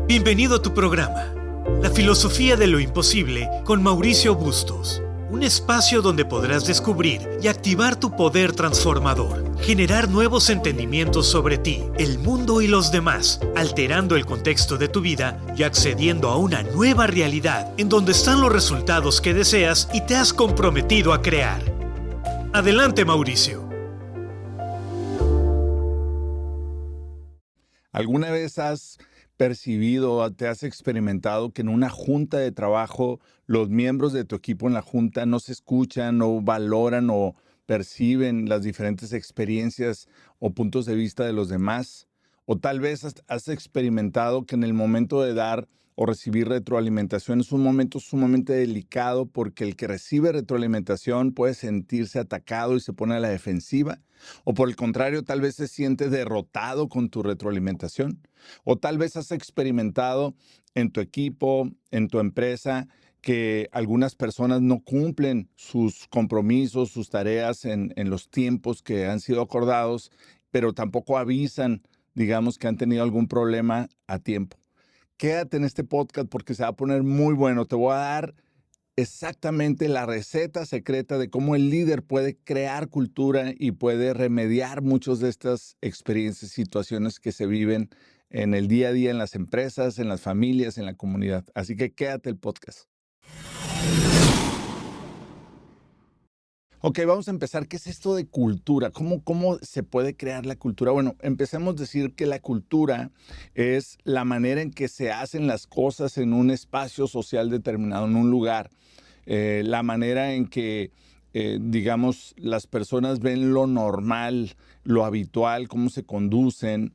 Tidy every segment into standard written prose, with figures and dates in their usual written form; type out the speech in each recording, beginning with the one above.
Bienvenido a tu programa, La Filosofía de lo Imposible con Mauricio Bustos. Un espacio donde podrás descubrir y activar tu poder transformador, generar nuevos entendimientos sobre ti, el mundo y los demás, alterando el contexto de tu vida y accediendo a una nueva realidad en donde están los resultados que deseas y te has comprometido a crear. Adelante, Mauricio. ¿Alguna vez has percibido, te has experimentado que en una junta de trabajo los miembros de tu equipo en la junta no se escuchan, no valoran o perciben las diferentes experiencias o puntos de vista de los demás? O tal vez has experimentado que en el momento de dar o recibir retroalimentación es un momento sumamente delicado porque el que recibe retroalimentación puede sentirse atacado y se pone a la defensiva. O por el contrario, tal vez se siente derrotado con tu retroalimentación. O tal vez has experimentado en tu equipo, en tu empresa, que algunas personas no cumplen sus compromisos, sus tareas en los tiempos que han sido acordados, pero tampoco avisan, digamos, que han tenido algún problema a tiempo. Quédate en este podcast porque se va a poner muy bueno. Te voy a dar exactamente la receta secreta de cómo el líder puede crear cultura y puede remediar muchas de estas experiencias, situaciones que se viven en el día a día en las empresas, en las familias, en la comunidad. Así que quédate el podcast. Ok, vamos a empezar. ¿Qué es esto de cultura? ¿Cómo se puede crear la cultura? Bueno, empecemos a decir que la cultura es la manera en que se hacen las cosas en un espacio social determinado, en un lugar. La manera en que, digamos, las personas ven lo normal, lo habitual, cómo se conducen,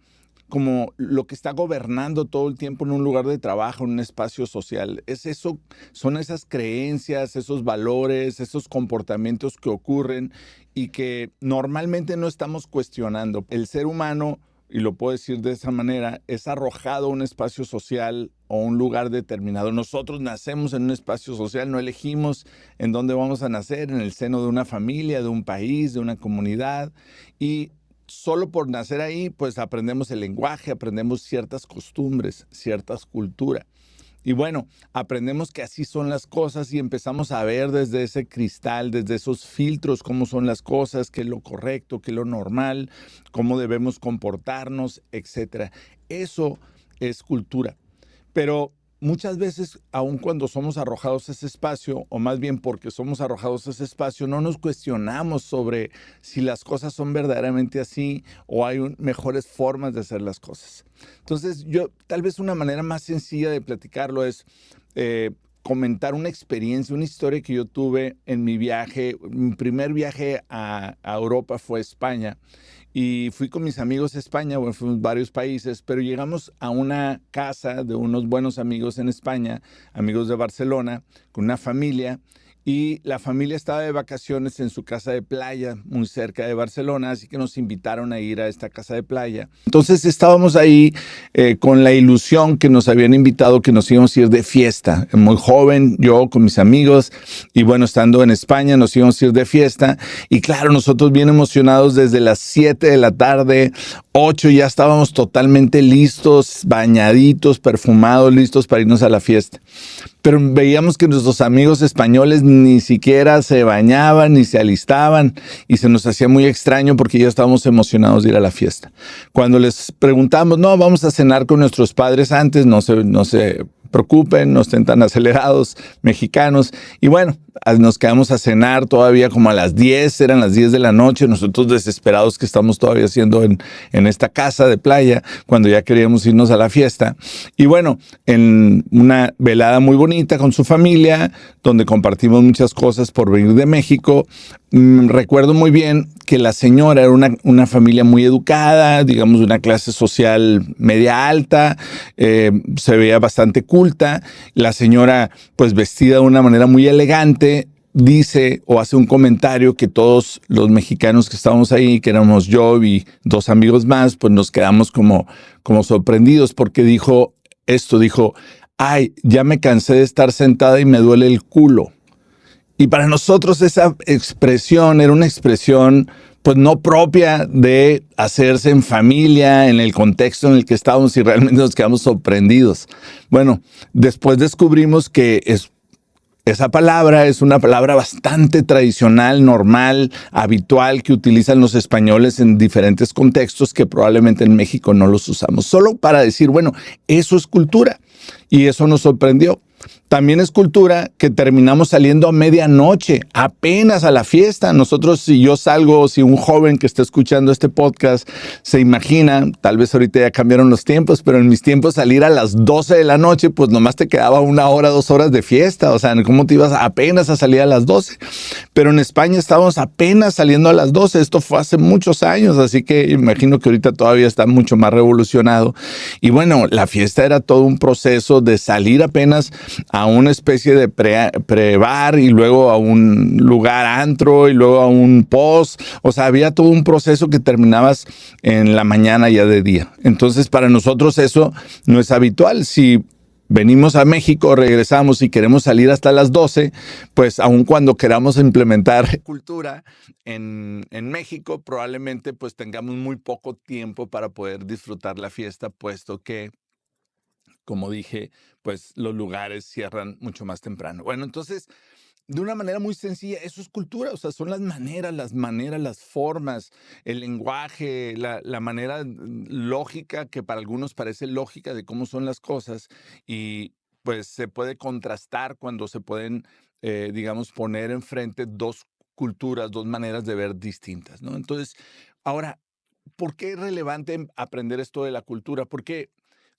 como lo que está gobernando todo el tiempo en un lugar de trabajo, en un espacio social. Es eso, son esas creencias, esos valores, esos comportamientos que ocurren y que normalmente no estamos cuestionando. El ser humano, y lo puedo decir de esa manera, es arrojado a un espacio social o un lugar determinado. Nosotros nacemos en un espacio social, no elegimos en dónde vamos a nacer, en el seno de una familia, de un país, de una comunidad, y solo por nacer ahí, pues aprendemos el lenguaje, aprendemos ciertas costumbres, ciertas culturas. Y bueno, aprendemos que así son las cosas y empezamos a ver desde ese cristal, desde esos filtros, cómo son las cosas, qué es lo correcto, qué es lo normal, cómo debemos comportarnos, etc. Eso es cultura. Pero muchas veces, aun cuando somos arrojados a ese espacio, o más bien porque somos arrojados a ese espacio, no nos cuestionamos sobre si las cosas son verdaderamente así o hay mejores formas de hacer las cosas. Entonces, tal vez una manera más sencilla de platicarlo es comentar una experiencia, una historia que yo tuve en mi viaje. Mi primer viaje a Europa fue a España. Y fui con mis amigos a España, bueno, fuimos a varios países, pero llegamos a una casa de unos buenos amigos en España, amigos de Barcelona, con una familia. Y la familia estaba de vacaciones en su casa de playa, muy cerca de Barcelona, así que nos invitaron a ir a esta casa de playa. Entonces estábamos ahí con la ilusión que nos habían invitado, que nos íbamos a ir de fiesta. Muy joven, yo con mis amigos, y bueno, estando en España nos íbamos a ir de fiesta. Y claro, nosotros bien emocionados desde las 7 de la tarde, 8 ya estábamos totalmente listos, bañaditos, perfumados, listos para irnos a la fiesta. Pero veíamos que nuestros amigos españoles ni siquiera se bañaban ni se alistaban y se nos hacía muy extraño porque ya estábamos emocionados de ir a la fiesta. Cuando les preguntamos, no, vamos a cenar con nuestros padres antes, no se preocupen, no estén tan acelerados, mexicanos. Y bueno, nos quedamos a cenar todavía como a las 10, eran las 10 de la noche, nosotros desesperados que estamos todavía haciendo en esta casa de playa, cuando ya queríamos irnos a la fiesta. Y bueno, en una velada muy bonita con su familia, donde compartimos muchas cosas por venir de México. Recuerdo muy bien que la señora era una familia muy educada, digamos de una clase social media alta, se veía bastante culta. La señora pues vestida de una manera muy elegante, dice o hace un comentario que todos los mexicanos que estábamos ahí, que éramos yo y dos amigos más, pues nos quedamos como sorprendidos porque dijo, ay, ya me cansé de estar sentada y me duele el culo. Y para nosotros esa expresión era una expresión pues no propia de hacerse en familia, en el contexto en el que estábamos, y realmente nos quedamos sorprendidos. Bueno, después descubrimos que esa palabra es una palabra bastante tradicional, normal, habitual, que utilizan los españoles en diferentes contextos que probablemente en México no los usamos. Solo para decir, bueno, eso es cultura, y eso nos sorprendió. También es cultura que terminamos saliendo a medianoche, apenas a la fiesta. Nosotros, si yo salgo, si un joven que está escuchando este podcast se imagina, tal vez ahorita ya cambiaron los tiempos, pero en mis tiempos salir a las 12 de la noche, pues nomás te quedaba 1 hora, 2 horas de fiesta. O sea, ¿cómo te ibas apenas a salir a las 12? Pero en España estábamos apenas saliendo a las 12. Esto fue hace muchos años, así que imagino que ahorita todavía está mucho más revolucionado. Y bueno, la fiesta era todo un proceso de salir apenas a una especie de pre-bar y luego a un lugar antro y luego a un post. O sea, había todo un proceso que terminabas en la mañana ya de día. Entonces, para nosotros eso no es habitual. Si venimos a México, regresamos y queremos salir hasta las 12, pues aun cuando queramos implementar cultura en México, probablemente pues tengamos muy poco tiempo para poder disfrutar la fiesta, puesto que, como dije, pues los lugares cierran mucho más temprano. Bueno, entonces, de una manera muy sencilla, eso es cultura. O sea, son las maneras, las formas, el lenguaje, la manera lógica, que para algunos parece lógica, de cómo son las cosas, y pues se puede contrastar cuando se pueden, digamos, poner enfrente dos culturas, dos maneras de ver distintas, ¿no? Entonces, ahora, ¿por qué es relevante aprender esto de la cultura? Porque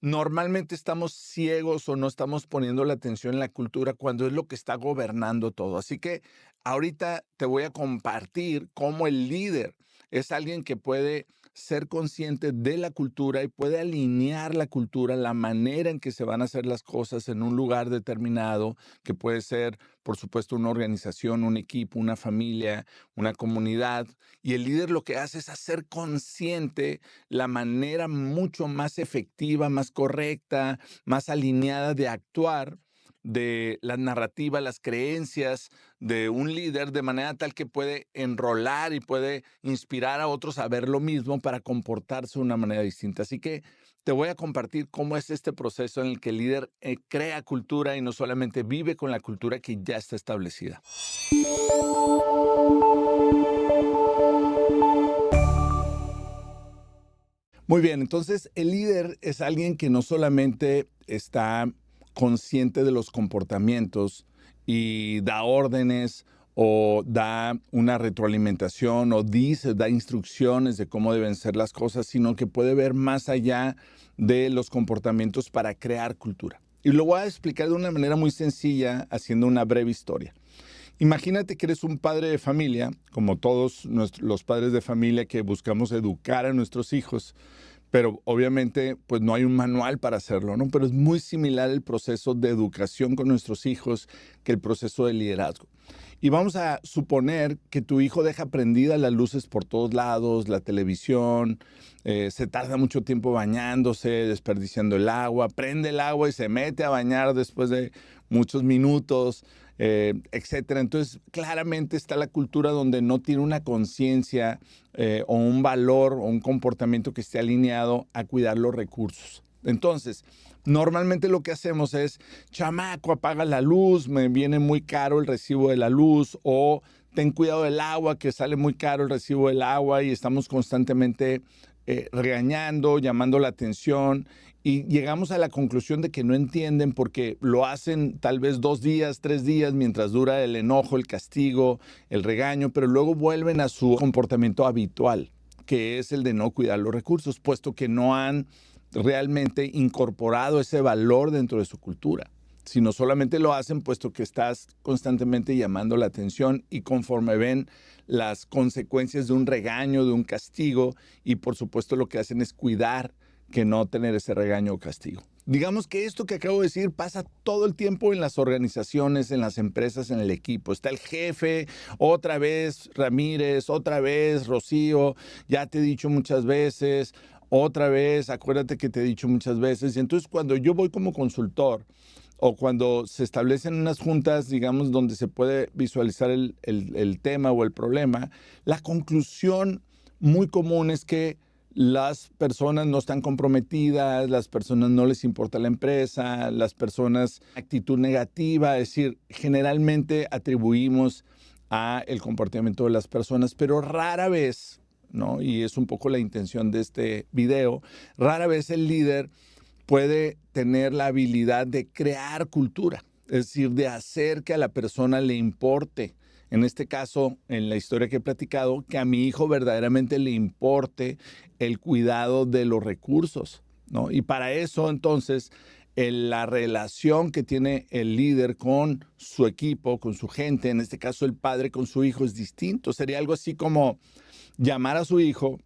normalmente estamos ciegos o no estamos poniendo la atención en la cultura cuando es lo que está gobernando todo. Así que ahorita te voy a compartir cómo el líder es alguien que puede ser consciente de la cultura y puede alinear la cultura, la manera en que se van a hacer las cosas en un lugar determinado, que puede ser, por supuesto, una organización, un equipo, una familia, una comunidad. Y el líder lo que hace es hacer consciente la manera mucho más efectiva, más correcta, más alineada de actuar, de la narrativa, las creencias de un líder, de manera tal que puede enrolar y puede inspirar a otros a ver lo mismo para comportarse de una manera distinta. Así que te voy a compartir cómo es este proceso en el que el líder crea cultura y no solamente vive con la cultura que ya está establecida. Muy bien, entonces el líder es alguien que no solamente está consciente de los comportamientos y da órdenes o da una retroalimentación o da instrucciones de cómo deben ser las cosas, sino que puede ver más allá de los comportamientos para crear cultura. Y lo voy a explicar de una manera muy sencilla, haciendo una breve historia. Imagínate que eres un padre de familia, como todos los padres de familia que buscamos educar a nuestros hijos, pero obviamente pues no hay un manual para hacerlo, ¿no? Pero es muy similar el proceso de educación con nuestros hijos que el proceso de liderazgo. Y vamos a suponer que tu hijo deja prendidas las luces por todos lados, la televisión, se tarda mucho tiempo bañándose, desperdiciando el agua, prende el agua y se mete a bañar después de muchos minutos, etcétera. Entonces, claramente está la cultura donde no tiene una conciencia o un valor o un comportamiento que esté alineado a cuidar los recursos. Entonces, normalmente lo que hacemos es, chamaco, apaga la luz, me viene muy caro el recibo de la luz, o ten cuidado del agua, que sale muy caro el recibo del agua, y estamos constantemente regañando, llamando la atención, y llegamos a la conclusión de que no entienden porque lo hacen tal vez 2 días, 3 días, mientras dura el enojo, el castigo, el regaño, pero luego vuelven a su comportamiento habitual, que es el de no cuidar los recursos, puesto que no han realmente incorporado ese valor dentro de su cultura, sino solamente lo hacen puesto que estás constantemente llamando la atención, y conforme ven las consecuencias de un regaño, de un castigo, y por supuesto lo que hacen es cuidar que no tener ese regaño o castigo. Digamos que esto que acabo de decir pasa todo el tiempo en las organizaciones, en las empresas, en el equipo. Está el jefe, otra vez Ramírez, otra vez Rocío, ya te he dicho muchas veces, otra vez, acuérdate que te he dicho muchas veces. Y entonces cuando yo voy como consultor o cuando se establecen unas juntas, digamos, donde se puede visualizar el tema o el problema, la conclusión muy común es que las personas no están comprometidas, las personas no les importa la empresa, las personas actitud negativa, es decir, generalmente atribuimos a el comportamiento de las personas, pero rara vez, ¿no? Y es un poco la intención de este video, rara vez el líder puede tener la habilidad de crear cultura, es decir, de hacer que a la persona le importe. En este caso, en la historia que he platicado, que a mi hijo verdaderamente le importe el cuidado de los recursos, ¿no? Y para eso, entonces, la relación que tiene el líder con su equipo, con su gente, en este caso el padre con su hijo, es distinto. Sería algo así como llamar a su hijo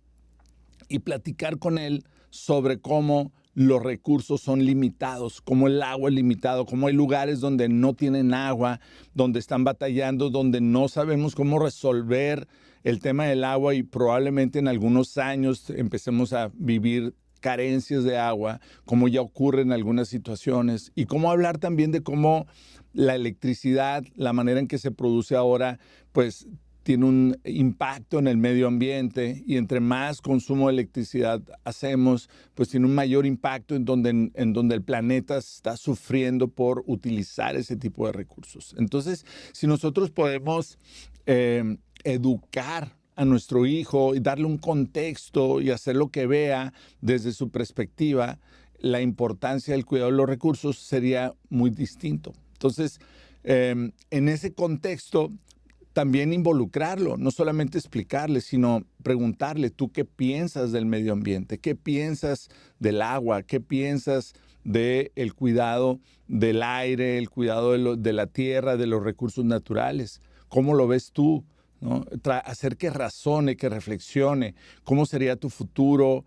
y platicar con él sobre cómo los recursos son limitados, cómo el agua es limitado, cómo hay lugares donde no tienen agua, donde están batallando, donde no sabemos cómo resolver el tema del agua y probablemente en algunos años empecemos a vivir carencias de agua, como ya ocurre en algunas situaciones, y cómo hablar también de cómo la electricidad, la manera en que se produce ahora, pues tiene un impacto en el medio ambiente y entre más consumo de electricidad hacemos, pues tiene un mayor impacto en donde el planeta está sufriendo por utilizar ese tipo de recursos. Entonces, si nosotros podemos educar a nuestro hijo y darle un contexto y hacer lo que vea desde su perspectiva, la importancia del cuidado de los recursos sería muy distinto. Entonces, en ese contexto, también involucrarlo, no solamente explicarle, sino preguntarle, ¿tú qué piensas del medio ambiente? ¿Qué piensas del agua? ¿Qué piensas del cuidado del aire, el cuidado de la tierra, de los recursos naturales? ¿Cómo lo ves tú? ¿No? Hacer que razone, que reflexione. ¿Cómo sería tu futuro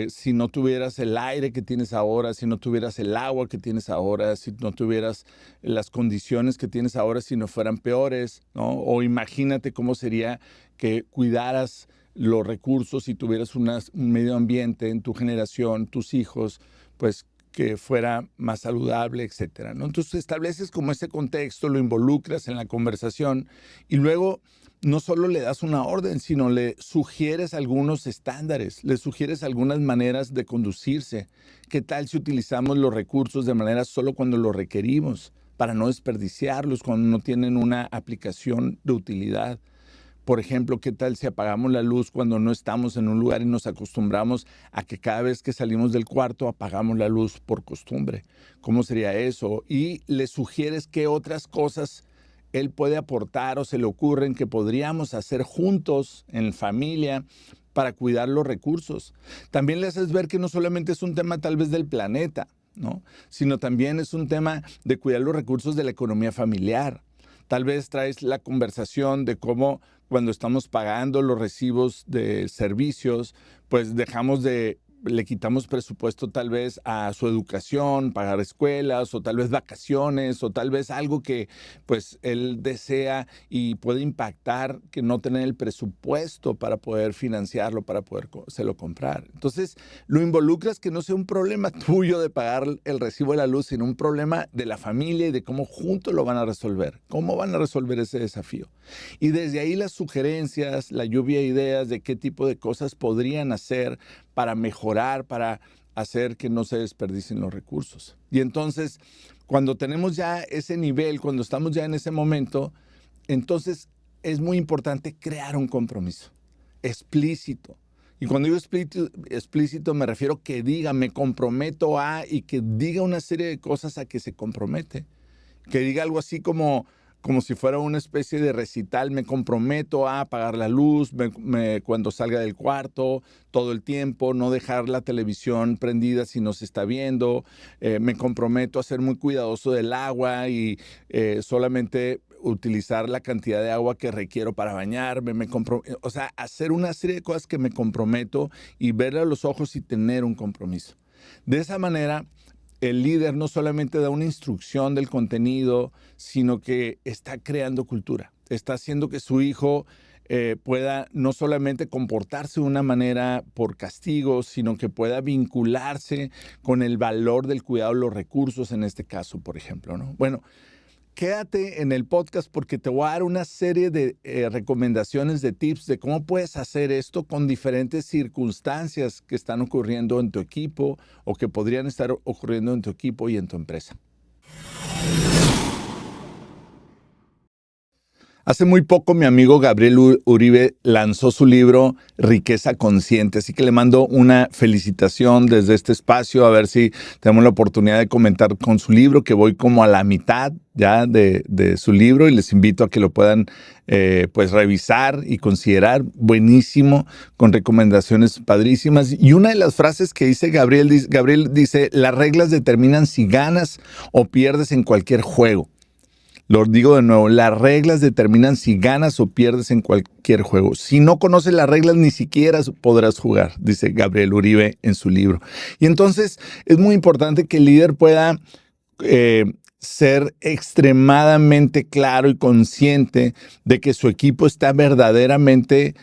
si no tuvieras el aire que tienes ahora, si no tuvieras el agua que tienes ahora, si no tuvieras las condiciones que tienes ahora, si no fueran peores, ¿no? O imagínate cómo sería que cuidaras los recursos y tuvieras un medio ambiente en tu generación, tus hijos, pues que fuera más saludable, etcétera, ¿no? Entonces estableces como ese contexto, lo involucras en la conversación y luego no solo le das una orden, sino le sugieres algunos estándares, le sugieres algunas maneras de conducirse. ¿Qué tal si utilizamos los recursos de manera solo cuando los requerimos, para no desperdiciarlos cuando no tienen una aplicación de utilidad? Por ejemplo, ¿qué tal si apagamos la luz cuando no estamos en un lugar y nos acostumbramos a que cada vez que salimos del cuarto apagamos la luz por costumbre? ¿Cómo sería eso? Y le sugieres qué otras cosas él puede aportar o se le ocurren que podríamos hacer juntos en familia para cuidar los recursos. También le haces ver que no solamente es un tema tal vez del planeta, ¿no? Sino también es un tema de cuidar los recursos de la economía familiar. Tal vez traes la conversación de cómo cuando estamos pagando los recibos de servicios, pues le quitamos presupuesto tal vez a su educación, pagar escuelas o tal vez vacaciones o tal vez algo que pues él desea y puede impactar que no tener el presupuesto para poder financiarlo, para podérselo comprar. Entonces lo involucras que no sea un problema tuyo de pagar el recibo de la luz, sino un problema de la familia y de cómo juntos lo van a resolver, cómo van a resolver ese desafío. Y desde ahí las sugerencias, la lluvia de ideas de qué tipo de cosas podrían hacer para mejorar, para hacer que no se desperdicien los recursos. Y entonces, cuando tenemos ya ese nivel, cuando estamos ya en ese momento, entonces es muy importante crear un compromiso explícito. Y cuando digo explícito me refiero que diga, me comprometo a, y que diga una serie de cosas a que se compromete. Que diga algo así como si fuera una especie de recital, me comprometo a apagar la luz cuando salga del cuarto, todo el tiempo, no dejar la televisión prendida si no se está viendo, me comprometo a ser muy cuidadoso del agua y solamente utilizar la cantidad de agua que requiero para bañarme, o sea, hacer una serie de cosas que me comprometo y verle a los ojos y tener un compromiso. De esa manera, el líder no solamente da una instrucción del contenido, sino que está creando cultura. Está haciendo que su hijo pueda no solamente comportarse de una manera por castigo, sino que pueda vincularse con el valor del cuidado de los recursos, en este caso, por ejemplo, ¿no? Bueno, quédate en el podcast porque te voy a dar una serie de recomendaciones, de tips de cómo puedes hacer esto con diferentes circunstancias que están ocurriendo en tu equipo o que podrían estar ocurriendo en tu equipo y en tu empresa. Hace muy poco mi amigo Gabriel Uribe lanzó su libro Riqueza Consciente, así que le mando una felicitación desde este espacio, a ver si tenemos la oportunidad de comentar con su libro, que voy como a la mitad ya de su libro y les invito a que lo puedan pues revisar y considerar. Buenísimo, con recomendaciones padrísimas. Y una de las frases que dice Gabriel dice, las reglas determinan si ganas o pierdes en cualquier juego. Lo digo de nuevo, las reglas determinan si ganas o pierdes en cualquier juego. Si no conoces las reglas, ni siquiera podrás jugar, dice Gabriel Uribe en su libro. Y entonces es muy importante que el líder pueda ser extremadamente claro y consciente de que su equipo está verdaderamente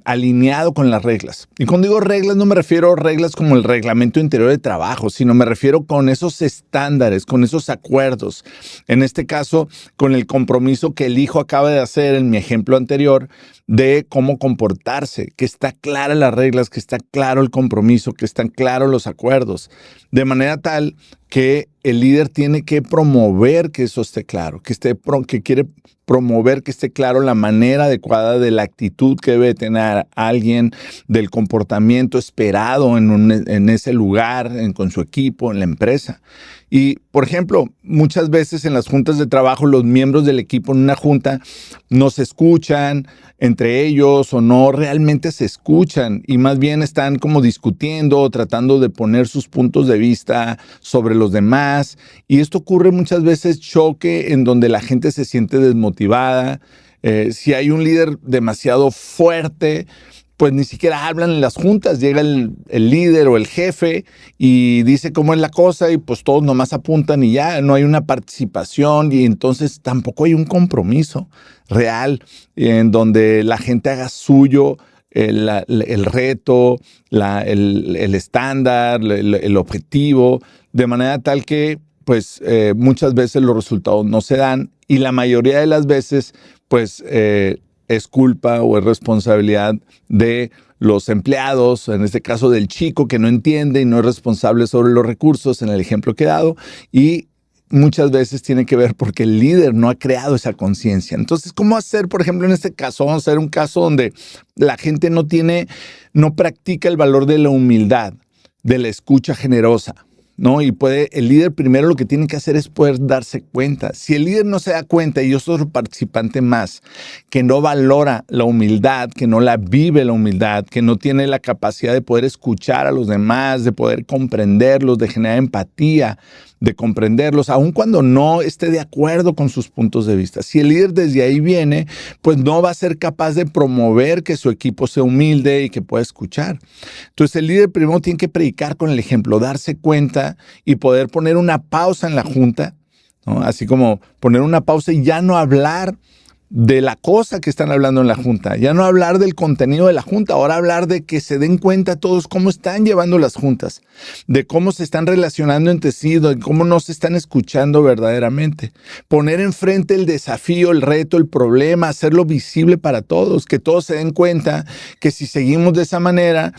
alineado con las reglas. Y cuando digo reglas, no me refiero a reglas como el reglamento interior de trabajo, sino me refiero con esos estándares, con esos acuerdos. En este caso, con el compromiso que el hijo acaba de hacer en mi ejemplo anterior de cómo comportarse, que está claras las reglas, que está claro el compromiso, que están claros los acuerdos, de manera tal que el líder tiene que promover que eso esté claro, que quiere promover que esté claro la manera adecuada de la actitud que debe tener alguien, del comportamiento esperado en ese lugar, con su equipo, en la empresa. Y, por ejemplo, muchas veces en las juntas de trabajo, los miembros del equipo en una junta no se escuchan entre ellos o no realmente se escuchan y más bien están como discutiendo, tratando de poner sus puntos de vista sobre los demás. Y esto ocurre muchas veces choque en donde la gente se siente desmotivada. Si hay un líder demasiado fuerte, pues ni siquiera hablan en las juntas, llega el líder o el jefe y dice cómo es la cosa y pues todos nomás apuntan y ya no hay una participación y entonces tampoco hay un compromiso real en donde la gente haga suyo el reto, el estándar, el objetivo, de manera tal que pues muchas veces los resultados no se dan y la mayoría de las veces pues es culpa o es responsabilidad de los empleados, en este caso del chico que no entiende y no es responsable sobre los recursos en el ejemplo que he dado y muchas veces tiene que ver porque el líder no ha creado esa conciencia. Entonces, ¿cómo hacer, por ejemplo, en este caso? Vamos a hacer un caso donde la gente no practica el valor de la humildad, de la escucha generosa, ¿no? Y el líder primero lo que tiene que hacer es poder darse cuenta. Si el líder no se da cuenta y yo soy otro participante más que no valora la humildad, que no la vive la humildad, que no tiene la capacidad de poder escuchar a los demás, de poder comprenderlos, de generar empatía, de comprenderlos, aun cuando no esté de acuerdo con sus puntos de vista. Si el líder desde ahí viene, pues no va a ser capaz de promover que su equipo sea humilde y que pueda escuchar. Entonces el líder primero tiene que predicar con el ejemplo, darse cuenta y poder poner una pausa en la junta, ¿no? Así como poner una pausa y ya no hablar de la cosa que están hablando en la junta, ya no hablar del contenido de la junta, ahora hablar de que se den cuenta todos cómo están llevando las juntas, de cómo se están relacionando entre sí, de cómo no se están escuchando verdaderamente. Poner enfrente el desafío, el reto, el problema, hacerlo visible para todos, que todos se den cuenta que si seguimos de esa manera,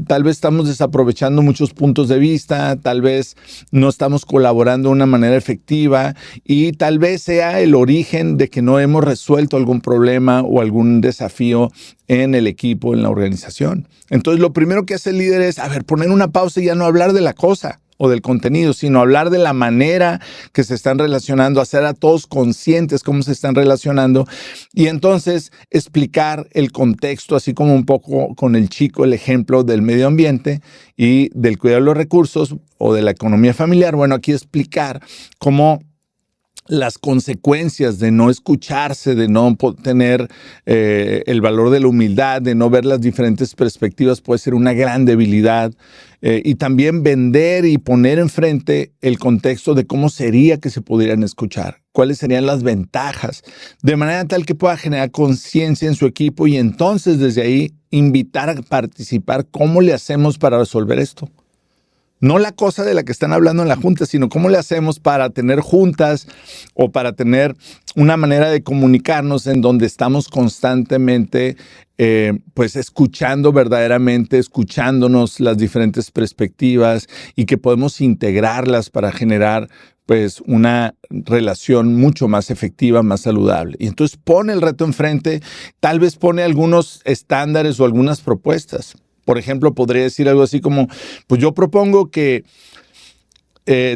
tal vez estamos desaprovechando muchos puntos de vista, tal vez no estamos colaborando de una manera efectiva y tal vez sea el origen de que no hemos resuelto algún problema o algún desafío en el equipo, en la organización. Entonces, lo primero que hace el líder es, poner una pausa y ya no hablar de la cosa o del contenido, sino hablar de la manera que se están relacionando, hacer a todos conscientes cómo se están relacionando y entonces explicar el contexto, así como un poco con el chico, el ejemplo del medio ambiente y del cuidado de los recursos o de la economía familiar. Bueno, aquí explicar cómo las consecuencias de no escucharse, de no tener el valor de la humildad, de no ver las diferentes perspectivas puede ser una gran debilidad. Y también vender y poner enfrente el contexto de cómo sería que se pudieran escuchar, cuáles serían las ventajas, de manera tal que pueda generar conciencia en su equipo y entonces desde ahí invitar a participar. ¿Cómo le hacemos para resolver esto? No la cosa de la que están hablando en la junta, sino cómo le hacemos para tener juntas o para tener una manera de comunicarnos en donde estamos constantemente pues escuchando verdaderamente, escuchándonos las diferentes perspectivas y que podemos integrarlas para generar pues una relación mucho más efectiva, más saludable. Y entonces pone el reto enfrente, tal vez pone algunos estándares o algunas propuestas. Por ejemplo, podría decir algo así como, pues yo propongo que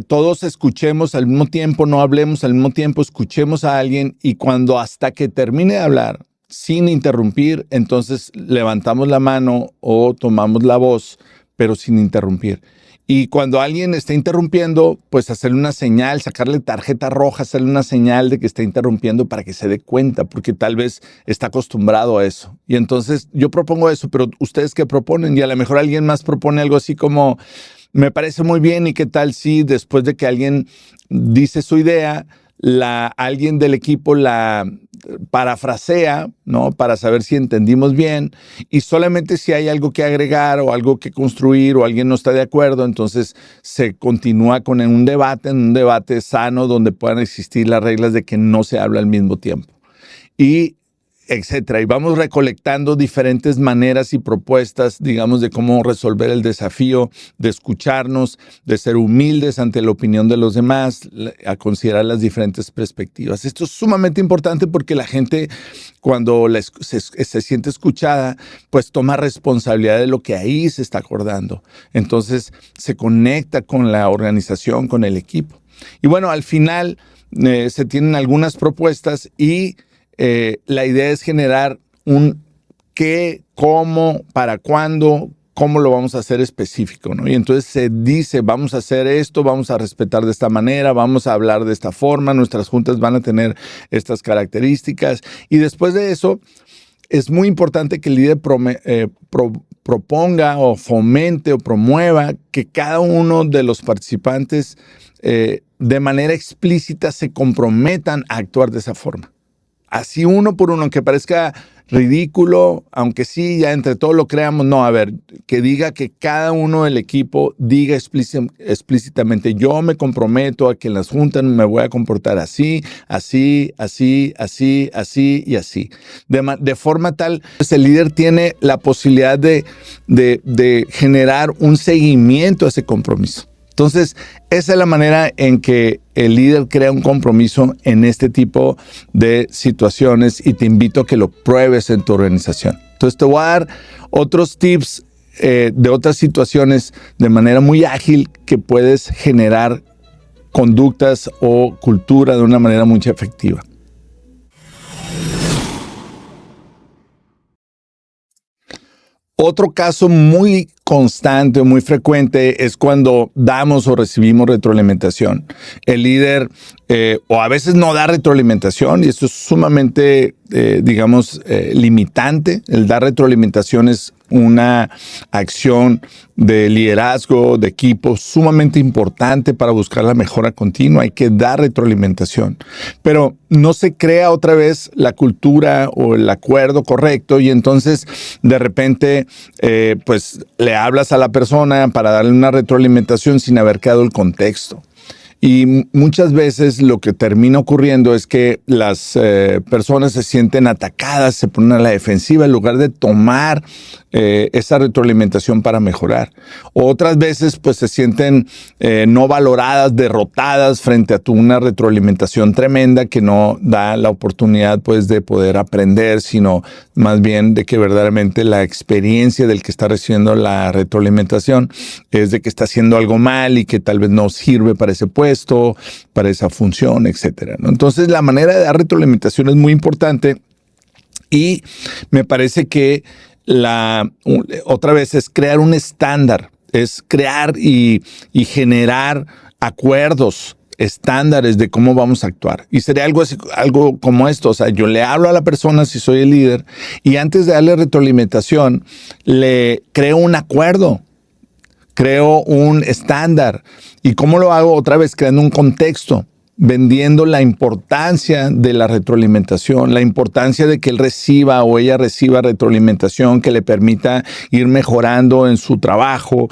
todos escuchemos al mismo tiempo, no hablemos al mismo tiempo, escuchemos a alguien y cuando hasta que termine de hablar, sin interrumpir, entonces levantamos la mano o tomamos la voz, pero sin interrumpir. Y cuando alguien está interrumpiendo, pues hacerle una señal, sacarle tarjeta roja, hacerle una señal de que está interrumpiendo para que se dé cuenta, porque tal vez está acostumbrado a eso. Y entonces yo propongo eso, pero ¿ustedes qué proponen? Y a lo mejor alguien más propone algo así como, me parece muy bien y qué tal si después de que alguien dice su idea, alguien del equipo la parafrasea, ¿no? Para saber si entendimos bien y solamente si hay algo que agregar o algo que construir o alguien no está de acuerdo, entonces se continúa con un debate sano donde puedan existir las reglas de que no se habla al mismo tiempo. Y etcétera. Y vamos recolectando diferentes maneras y propuestas, digamos, de cómo resolver el desafío de escucharnos, de ser humildes ante la opinión de los demás, a considerar las diferentes perspectivas. Esto es sumamente importante porque la gente, cuando se siente escuchada, pues toma responsabilidad de lo que ahí se está acordando. Entonces, se conecta con la organización, con el equipo. Y bueno, al final se tienen algunas propuestas y la idea es generar un qué, cómo, para cuándo, cómo lo vamos a hacer específico, ¿no? Y entonces se dice, vamos a hacer esto, vamos a respetar de esta manera, vamos a hablar de esta forma, nuestras juntas van a tener estas características. Y después de eso, es muy importante que el líder proponga o fomente o promueva que cada uno de los participantes de manera explícita se comprometan a actuar de esa forma. Así uno por uno, aunque parezca ridículo, aunque sí, ya entre todos lo creamos, no, a ver, que diga que cada uno del equipo diga explícitamente, yo me comprometo a que en las juntas me voy a comportar así, así, así, así, así y así. De forma tal, pues el líder tiene la posibilidad de generar un seguimiento a ese compromiso. Entonces, esa es la manera en que el líder crea un compromiso en este tipo de situaciones y te invito a que lo pruebes en tu organización. Entonces, te voy a dar otros tips de otras situaciones de manera muy ágil que puedes generar conductas o cultura de una manera muy efectiva. Otro caso muy constante, muy frecuente, es cuando damos o recibimos retroalimentación. El líder o a veces no da retroalimentación y esto es sumamente, limitante. El dar retroalimentación es una acción de liderazgo, de equipo, sumamente importante para buscar la mejora continua. Hay que dar retroalimentación, pero no se crea otra vez la cultura o el acuerdo correcto y entonces de repente pues le hablas a la persona para darle una retroalimentación sin haber creado el contexto. Y muchas veces lo que termina ocurriendo es que las personas se sienten atacadas, se ponen a la defensiva en lugar de tomar esa retroalimentación para mejorar. Otras veces pues se sienten no valoradas, derrotadas frente a una retroalimentación tremenda que no da la oportunidad pues de poder aprender, sino más bien de que verdaderamente la experiencia del que está recibiendo la retroalimentación es de que está haciendo algo mal y que tal vez no sirve para ese puesto, para esa función, etcétera, ¿no? Entonces la manera de dar retroalimentación es muy importante y me parece que otra vez es crear un estándar, es crear y generar acuerdos estándares de cómo vamos a actuar. Y sería algo como esto. O sea, yo le hablo a la persona si soy el líder y antes de darle retroalimentación, le creo un acuerdo, creo un estándar. ¿Y cómo lo hago? Otra vez, creando un contexto, vendiendo la importancia de la retroalimentación, la importancia de que él reciba o ella reciba retroalimentación que le permita ir mejorando en su trabajo,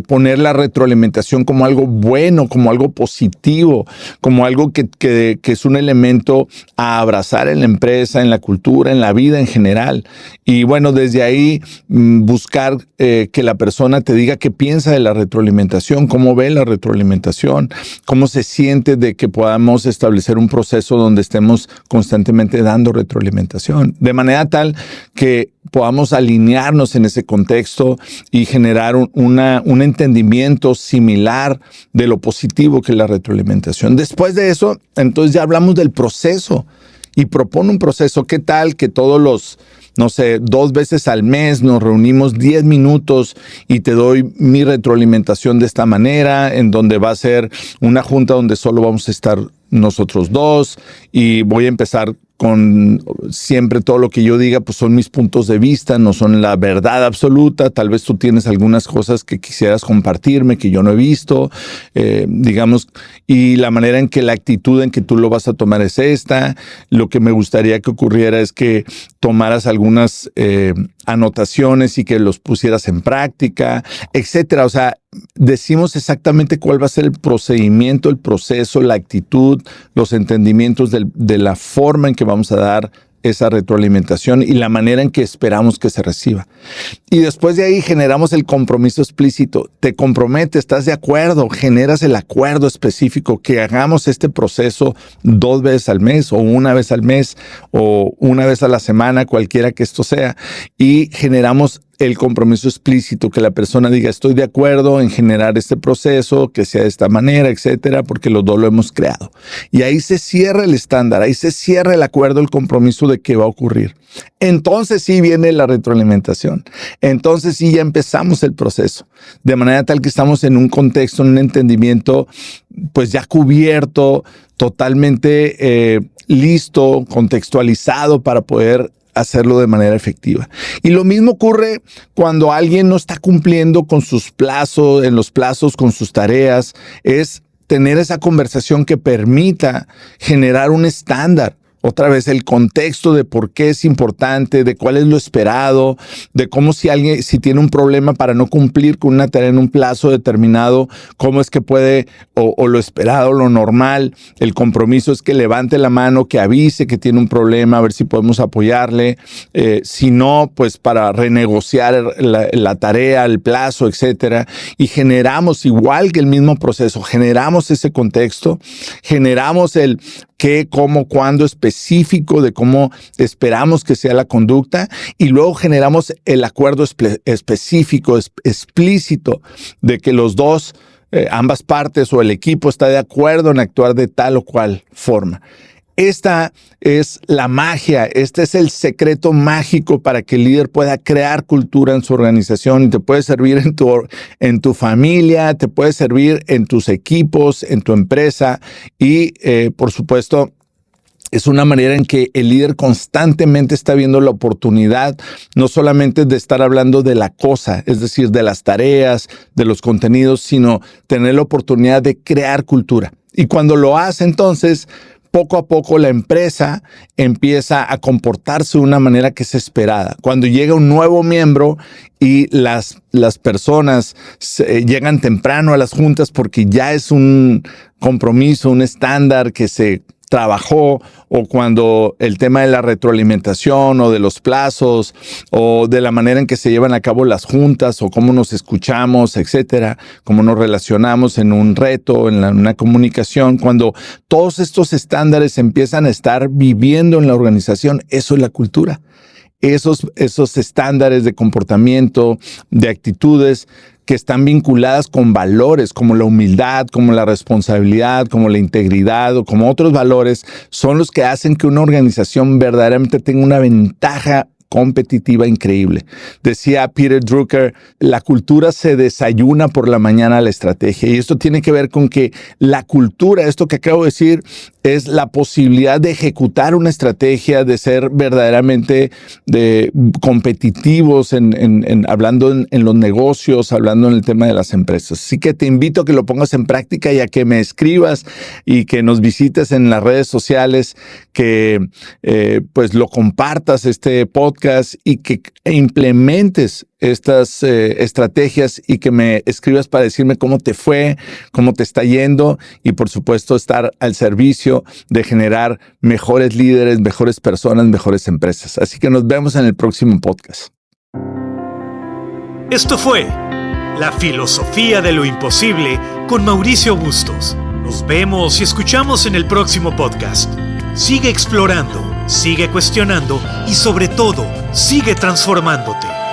poner la retroalimentación como algo bueno, como algo positivo, como algo que es un elemento a abrazar en la empresa, en la cultura, en la vida en general. Y bueno, desde ahí buscar que la persona te diga qué piensa de la retroalimentación, cómo ve la retroalimentación, cómo se siente de que podamos establecer un proceso donde estemos constantemente dando retroalimentación, de manera tal que podamos alinearnos en ese contexto y generar un entendimiento similar de lo positivo que es la retroalimentación. Después de eso, entonces ya hablamos del proceso y propone un proceso. ¿Qué tal que todos los 2 veces al mes nos reunimos 10 minutos y te doy mi retroalimentación de esta manera, en donde va a ser una junta donde solo vamos a estar nosotros dos y voy a empezar con siempre todo lo que yo diga, pues son mis puntos de vista, no son la verdad absoluta. Tal vez tú tienes algunas cosas que quisieras compartirme que yo no he visto, digamos, y la manera en que la actitud en que tú lo vas a tomar es esta. Lo que me gustaría que ocurriera es que tomaras algunas anotaciones y que los pusieras en práctica, etcétera. O sea, decimos exactamente cuál va a ser el procedimiento, el proceso, la actitud, los entendimientos de la forma en que vamos a dar esa retroalimentación y la manera en que esperamos que se reciba. Y después de ahí generamos el compromiso explícito. Te comprometes, estás de acuerdo, generas el acuerdo específico que hagamos este proceso 2 veces al mes o 1 vez al mes o 1 vez a la semana, cualquiera que esto sea, y generamos el compromiso explícito, que la persona diga estoy de acuerdo en generar este proceso, que sea de esta manera, etcétera, porque los dos lo hemos creado. Y ahí se cierra el estándar, ahí se cierra el acuerdo, el compromiso de qué va a ocurrir. Entonces sí viene la retroalimentación. Entonces sí ya empezamos el proceso. De manera tal que estamos en un contexto, en un entendimiento, pues ya cubierto, totalmente listo, contextualizado para poder hacerlo de manera efectiva. Y lo mismo ocurre cuando alguien no está cumpliendo con sus plazos, en los plazos, con sus tareas, es tener esa conversación que permita generar un estándar. Otra vez el contexto de por qué es importante, de cuál es lo esperado, de cómo si alguien, si tiene un problema para no cumplir con una tarea en un plazo determinado, cómo es que puede, o lo esperado, lo normal, el compromiso es que levante la mano, que avise que tiene un problema, a ver si podemos apoyarle, si no, pues para renegociar la tarea, el plazo, etcétera. Y generamos, igual que el mismo proceso, generamos ese contexto, generamos el qué, cómo, cuándo específico de cómo esperamos que sea la conducta y luego generamos el acuerdo específico, explícito de que los dos, ambas partes o el equipo está de acuerdo en actuar de tal o cual forma. Esta es la magia, este es el secreto mágico para que el líder pueda crear cultura en su organización y te puede servir en tu familia, te puede servir en tus equipos, en tu empresa y por supuesto es una manera en que el líder constantemente está viendo la oportunidad, no solamente de estar hablando de la cosa, es decir, de las tareas, de los contenidos, sino tener la oportunidad de crear cultura. Y cuando lo hace entonces, poco a poco la empresa empieza a comportarse de una manera que es esperada. Cuando llega un nuevo miembro y las personas llegan temprano a las juntas porque ya es un compromiso, un estándar que se trabajó, o cuando el tema de la retroalimentación o de los plazos o de la manera en que se llevan a cabo las juntas o cómo nos escuchamos, etcétera, cómo nos relacionamos en un reto, en una comunicación, cuando todos estos estándares empiezan a estar viviendo en la organización, eso es la cultura. Esos estándares de comportamiento, de actitudes que están vinculadas con valores como la humildad, como la responsabilidad, como la integridad o como otros valores, son los que hacen que una organización verdaderamente tenga una ventaja competitiva increíble. Decía Peter Drucker, la cultura se desayuna por la mañana a la estrategia. Y esto tiene que ver con que la cultura, esto que acabo de decir, es la posibilidad de ejecutar una estrategia, de ser verdaderamente competitivos hablando en los negocios, hablando en el tema de las empresas. Así que te invito a que lo pongas en práctica y a que me escribas y que nos visites en las redes sociales, que pues lo compartas este podcast y que implementes estas estrategias y que me escribas para decirme cómo te fue, cómo te está yendo y por supuesto estar al servicio de generar mejores líderes, mejores personas, mejores empresas. Así que nos vemos en el próximo podcast. Esto fue La Filosofía de lo Imposible con Mauricio Bustos. Nos vemos y escuchamos en el próximo podcast. Sigue explorando, sigue cuestionando y sobre todo, sigue transformándote.